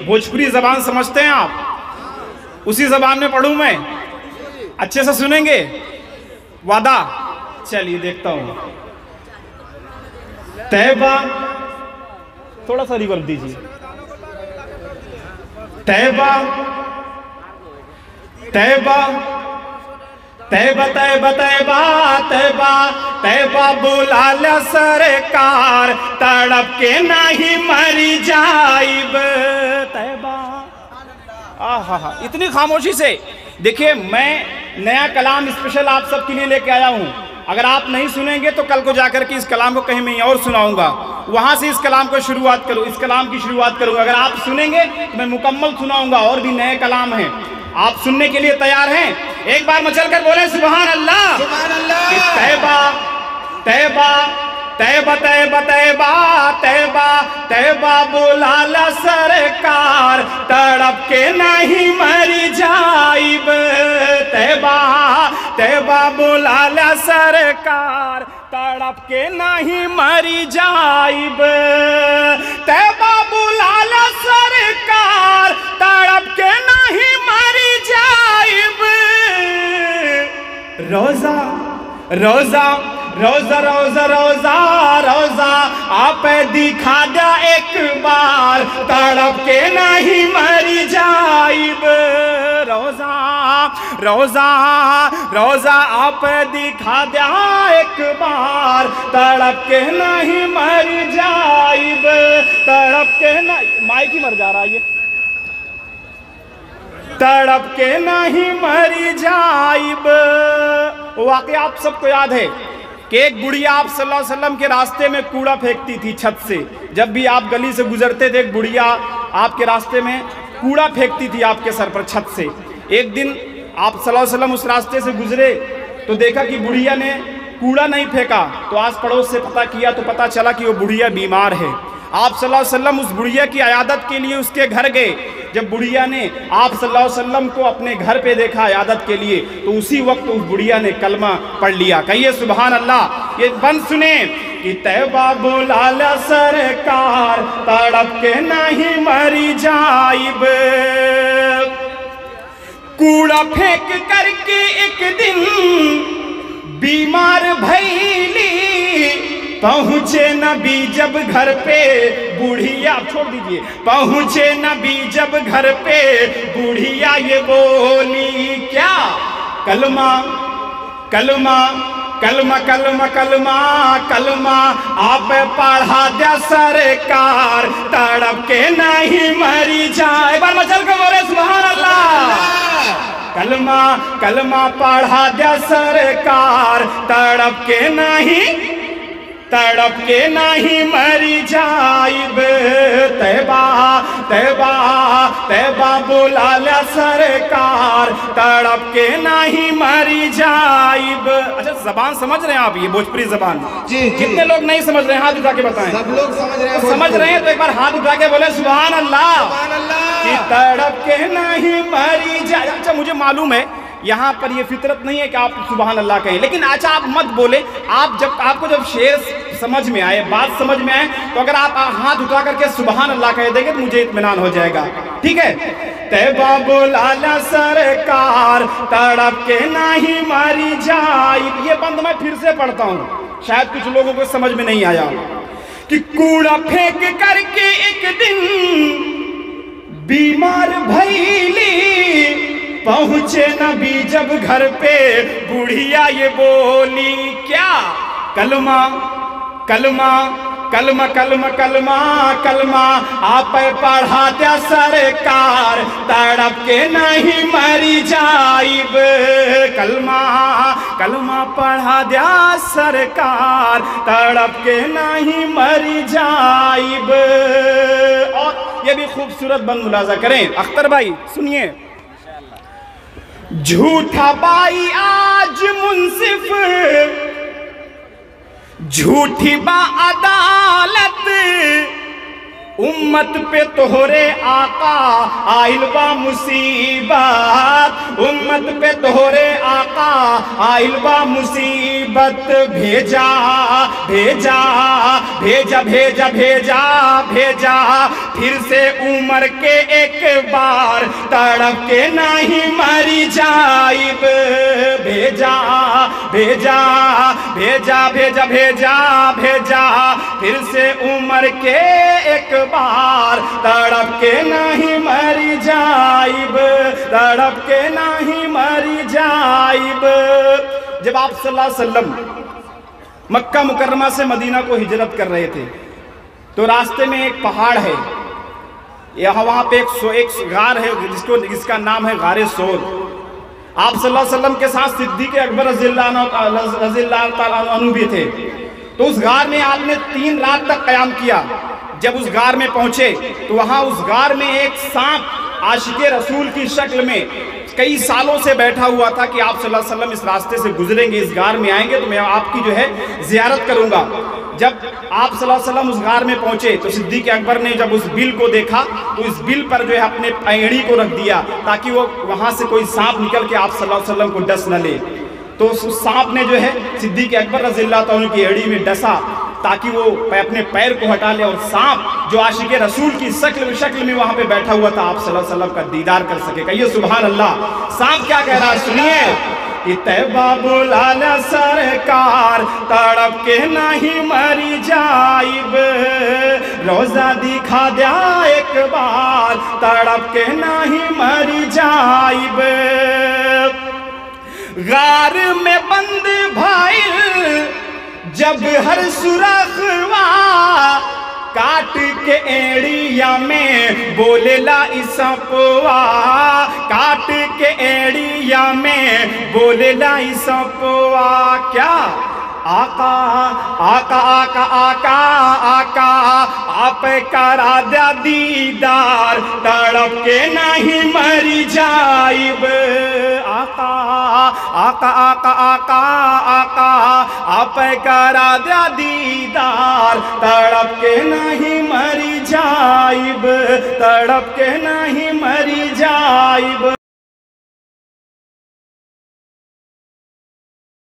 भोजपुरी जबान समझते हैं आप? उसी जबान में पढ़ूं मैं? अच्छे से सुनेंगे? वादा? चलिए देखता हूं। तैबा, थोड़ा सा रिवर्ब दीजिए। तैबा तैबा तैबा तैबा तैबा तैबा तैबा बुला ला सरकार, तड़प के नहीं मरी जाइब। तैबा, आहा, इतनी खामोशी से। देखिए, मैं नया कलाम स्पेशल आप सबके लिए लेके आया हूं। अगर आप नहीं सुनेंगे तो कल को जाकर के इस कलाम को कहीं मैं और सुनाऊंगा, वहां से इस कलाम को शुरुआत करूं, इस कलाम की शुरुआत करूंगा। अगर आप सुनेंगे तो मैं मुकम्मल सुनाऊंगा, और भी नए कलाम हैं। आप सुनने के लिए तैयार हैं? एक बार मचल कर बोले सुभान अल्लाह। तैबा तैबा तैबा तैबा तैबा तैबा तैबा बुला ला सरकार, तड़प के नहीं मरी जाइब। तैबा तैबा बुला ला सरकार, तड़प के नहीं मरी जाइब। तैबा बुला ला सरकार, तड़प के नहीं मरी जाइब। रोजा रोजा रोजा रोजा रोजा रोजा आप दिखा दे एक बार, तड़प के नहीं मरी जाइब। रोजा रोजा रोजा आप दिखा दे एक बार, तड़प के नहीं मरी जाइब। तड़प के नहीं, माइक ही मर जा रहा है ये। तड़प के नहीं मरी जाइब। वाकई आप सबको याद है कि एक बुढ़िया आप सल्लल्लाहु अलैहि वसल्लम के रास्ते में कूड़ा फेंकती थी छत से। जब भी आप गली से गुजरते थे, एक बुढ़िया आपके रास्ते में कूड़ा फेंकती थी आपके सर पर छत से। एक दिन आप सल्लल्लाहु अलैहि वसल्लम उस रास्ते से गुजरे तो देखा कि बुढ़िया ने कूड़ा नहीं फेंका, तो आस पड़ोस से पता किया तो पता चला कि वो बुढ़िया बीमार है। आप सल्लल्लाहु अलैहि वसल्लम उस बुढ़िया की अयादत के लिए उसके घर गए। जब बुढ़िया ने आप सल्लल्लाहु अलैहि वसल्लम को अपने घर पे देखा अयादत के लिए, तो उसी वक्त उस बुढ़िया ने कलमा पढ़ लिया। कहिए सुभान अल्लाह। ये बंद सुने कि तैबा बुला ला सरकार, तड़प के नहीं मरी जाइब। कूड़ा फेंक करके एक दिन बीमार भैली, पहुंचे नबी जब घर पे बुढ़िया, छोड़ दीजिए, पहुंचे नबी जब घर पे बुढ़िया ये बोली क्या? कलमा कलमा कलमा कलमा कलमा कलमा आप पढ़ा दे सरकार, तड़प के नहीं मरी जाए। एक बार मचल के बोले सुभान अल्लाह। कलमा कलमा पढ़ा दे सरकार, तड़प के नहीं मरी जाइब। तैबा तैबा तैबा बुला ला सरकार, तड़प के नहीं मरी जाइब। अच्छा, जबान समझ रहे हैं आप? ये भोजपुरी जबान जी। कितने लोग नहीं समझ रहे हैं? हाथ उठा के बताएं। सब लोग समझ रहे हैं। समझ रहे हैं तो एक बार हाथ उठा के बोले सुभान अल्लाह। कि तड़प के नहीं मरी जाए। अच्छा, मुझे मालूम है यहाँ पर ये फितरत नहीं है कि आप सुभान अल्लाह कहें, लेकिन अच्छा आप मत बोले। आप जब आपको जब शेर समझ में आए, बात समझ में आए, तो अगर आप हाथ उठा करके सुभान अल्लाह कह देंगे तो मुझे इत्मीनान हो जाएगा। ठीक है? तैबा बुला ला सरकार, तड़प के नहीं मरी जाइब। ये बंद मैं फिर से पढ़ता हूँ, शायद कुछ लोगों को समझ में नहीं आया। कि कूड़ा फेंक करके एक दिन बीमार भैली, पहुंचे नबी जब घर पे बुढ़िया ये बोली क्या? कलमा कलमा कलमा कलमा कलमा कलमा आप पढ़ा दे सरकार, तड़प के नहीं मरी जाइब। कलमा कलमा पढ़ा दे सरकार, तड़प के नहीं मरी जाइब। और ये भी खूबसूरत बंद मुलाजा करें। अख्तर भाई सुनिए। झूठा बाई आज मुंसिफ, झूठी बा अदालत, उम्मत पे तोहरे आका आइल बा मुसीबत, उम्मत पे तोहरे आका आइल बा मुसीबत, भेजा भेजा भेजा भेजा भेजा भेजा फिर से उमर के एक बार तड़प के नहीं मरी जाइब, भेजा भेजा भेजा भेजा भेजा भेजा फिर से उमर के एक बार तड़प के नहीं मरी जाइब, तड़प के नहीं मरी जाइब। जब आप सल्लल्लाहु अलैहि वसल्लम मक्का मुकर्रमा से मदीना को हिजरत कर रहे थे तो रास्ते में एक पहाड़ है, यहाँ वहाँ पे एक गार है जिसका नाम है गारे सोर। आप सल्लल्लाहु अलैहि वसल्लम के साथ सिद्दीक़ अकबर रज़ियल्लाहु ताला अन्हु भी थे। तो उस गार में आपने 3 रात तक क़याम किया। जब उस गार में पहुंचे तो वहां उस गार में एक सांप आशिक़े रसूल की शक्ल में कई सालों से बैठा हुआ था कि आप सल्लल्लाहु अलैहि वसल्लम इस रास्ते से गुजरेंगे, इस गार में आएंगे तो मैं आपकी जो है ज़ियारत करूंगा। जब आप सल्लल्लाहु अलैहि वसल्लम उस गार में पहुंचे तो सिद्दीक़ अकबर ने जब उस बिल को देखा तो इस बिल पर जो है अपने एड़ी को रख दिया ताकि वो वहां से कोई सांप निकल के आप सल्लल्लाहु अलैहि वसल्लम को डस न ले। तो उस सांप ने जो है सिद्दीक़ अकबर रज़ियल्लाहु ताला की एड़ी में डसा ताकि वो अपने पैर को हटा ले और सांप जो आशिक़े रसूल की शक्ल में वहां पे बैठा हुआ था आप सल्लल्लाहु अलैहि वसल्लम का दीदार कर सके। कहिए सुभान अल्लाह। सांप क्या कह रहा है सुनिए कि तैबा बुलाला सरकार तड़प के नहीं मरी जाइब, रोजा दिखा दिया एक बार तड़प के नहीं मरी जाइब। गार में बंद भाई जब हर सुरखवा काट के एड़िया में बोलेला इसपवा, काट के एड़िया में बोलेला इसपवा। क्या आका आका आका आका आका आप करा दिया दीदार तड़प के नहीं मरी जाइब, आका आका आका आका आका आप करा दिया दीदार तड़प के नहीं मरी जाइब, तड़प के नहीं मरी